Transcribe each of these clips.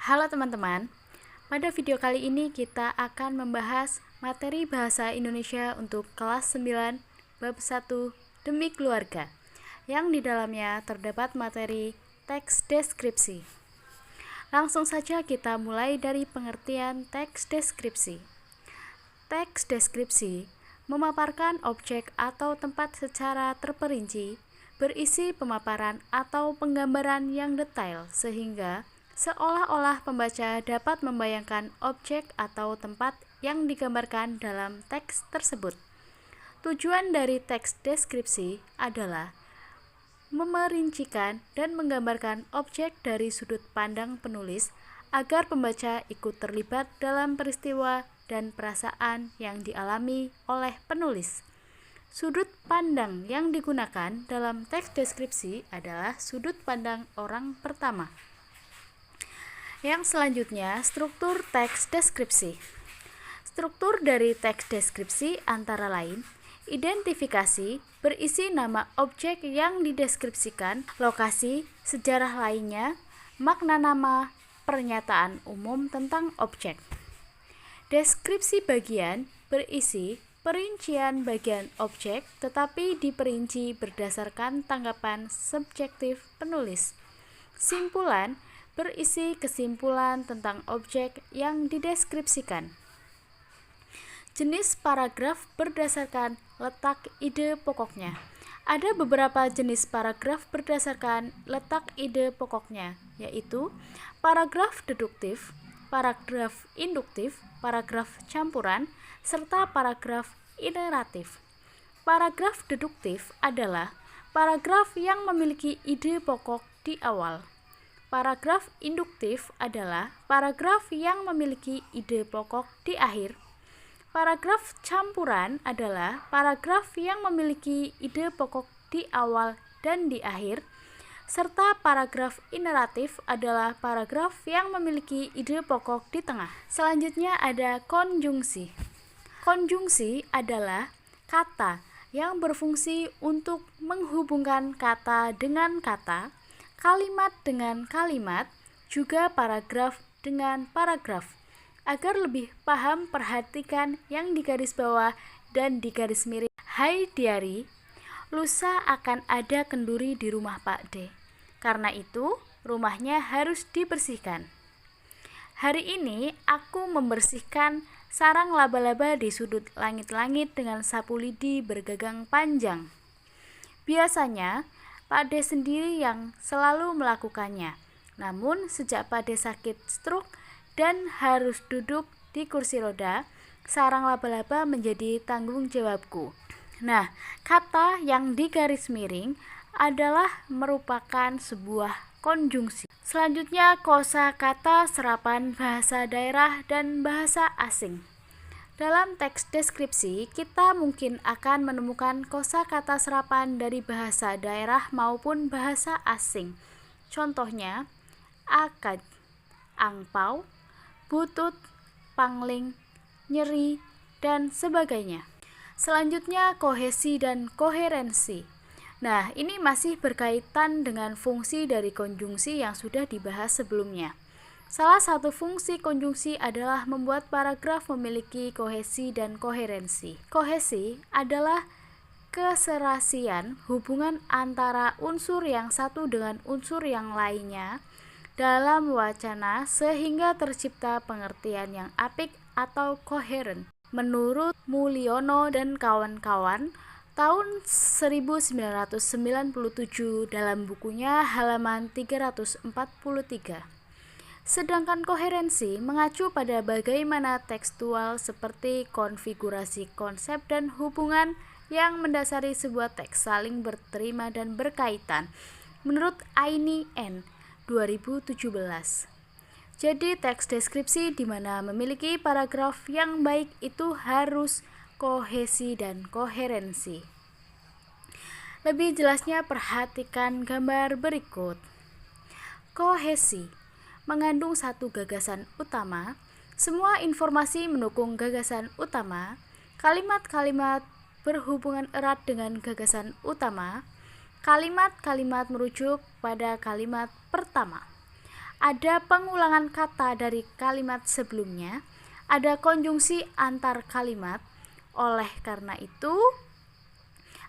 Halo teman-teman, pada video kali ini kita akan membahas materi bahasa Indonesia untuk kelas 9 bab 1 demi keluarga, yang di dalamnya terdapat materi teks deskripsi. Langsung saja kita mulai dari pengertian teks deskripsi. Teks deskripsi memaparkan objek atau tempat secara terperinci, berisi pemaparan atau penggambaran yang detail sehingga seolah-olah pembaca dapat membayangkan objek atau tempat yang digambarkan dalam teks tersebut. Tujuan dari teks deskripsi adalah memerincikan dan menggambarkan objek dari sudut pandang penulis agar pembaca ikut terlibat dalam peristiwa dan perasaan yang dialami oleh penulis. Sudut pandang yang digunakan dalam teks deskripsi adalah sudut pandang orang pertama. Yang selanjutnya, struktur teks deskripsi. Struktur dari teks deskripsi antara lain identifikasi, berisi nama objek yang dideskripsikan, lokasi, sejarah lainnya, makna nama, pernyataan umum tentang objek. Deskripsi bagian berisi perincian bagian objek tetapi diperinci berdasarkan tanggapan subjektif penulis. Simpulan berisi kesimpulan tentang objek yang dideskripsikan. Jenis paragraf berdasarkan letak ide pokoknya. Ada beberapa jenis paragraf berdasarkan letak ide pokoknya, yaitu paragraf deduktif, paragraf induktif, paragraf campuran, serta paragraf iteratif. Paragraf deduktif adalah paragraf yang memiliki ide pokok di awal. Paragraf induktif adalah paragraf yang memiliki ide pokok di akhir. Paragraf campuran adalah paragraf yang memiliki ide pokok di awal dan di akhir, serta paragraf iteratif adalah paragraf yang memiliki ide pokok di tengah. Selanjutnya ada konjungsi. Konjungsi adalah kata yang berfungsi untuk menghubungkan kata dengan kata, kalimat dengan kalimat, juga paragraf dengan paragraf. Agar lebih paham, perhatikan yang di garis bawah dan di garis miring. Hai diari, lusa akan ada kenduri di rumah Pak D. Karena itu, rumahnya harus dibersihkan. Hari ini aku membersihkan sarang laba-laba di sudut langit-langit dengan sapu lidi bergagang panjang. Biasanya, Pak D sendiri yang selalu melakukannya. Namun, sejak Pak D sakit stroke dan harus duduk di kursi roda, sarang laba-laba menjadi tanggung jawabku. Nah, kata yang di garis miring adalah merupakan sebuah konjungsi. Selanjutnya, kosakata serapan bahasa daerah dan bahasa asing. Dalam teks deskripsi, kita mungkin akan menemukan kosakata serapan dari bahasa daerah maupun bahasa asing. Contohnya, akad, angpau, butut, pangling, nyeri, dan sebagainya. Selanjutnya, kohesi dan koherensi. Nah, ini masih berkaitan dengan fungsi dari konjungsi yang sudah dibahas sebelumnya. Salah satu fungsi konjungsi adalah membuat paragraf memiliki kohesi dan koherensi. Kohesi adalah keserasian hubungan antara unsur yang satu dengan unsur yang lainnya dalam wacana sehingga tercipta pengertian yang apik atau koheren. Menurut Mulyono dan kawan-kawan, tahun 1997 dalam bukunya halaman 343. Sedangkan koherensi mengacu pada bagaimana tekstual seperti konfigurasi konsep dan hubungan yang mendasari sebuah teks saling berterima dan berkaitan. Menurut Aini N. 2017. Jadi teks deskripsi di mana memiliki paragraf yang baik itu harus kohesi dan koherensi. Lebih jelasnya perhatikan gambar berikut. Kohesi mengandung satu gagasan utama, semua informasi mendukung gagasan utama, kalimat-kalimat berhubungan erat dengan gagasan utama, kalimat-kalimat merujuk pada kalimat pertama. ada pengulangan kata dari kalimat sebelumnya, ada konjungsi antar kalimat. Oleh karena itu,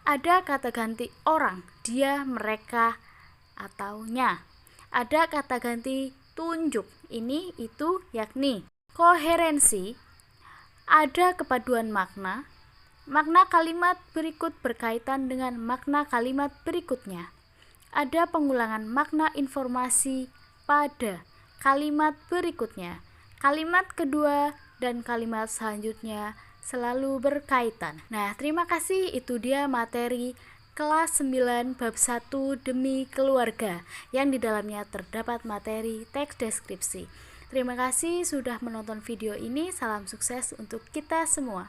ada kata ganti orang, dia, mereka, atau nya. Ada kata ganti tunjuk, ini, itu, yakni. Koherensi, ada kepaduan makna. Makna kalimat berikut berkaitan dengan makna kalimat berikutnya. Ada pengulangan makna informasi pada kalimat berikutnya. Kalimat kedua dan kalimat selanjutnya selalu berkaitan. Nah, terima kasih, itu dia materi kelas 9 bab 1 demi keluarga yang di dalamnya terdapat materi teks deskripsi. Terima kasih sudah menonton video ini. Salam sukses untuk kita semua.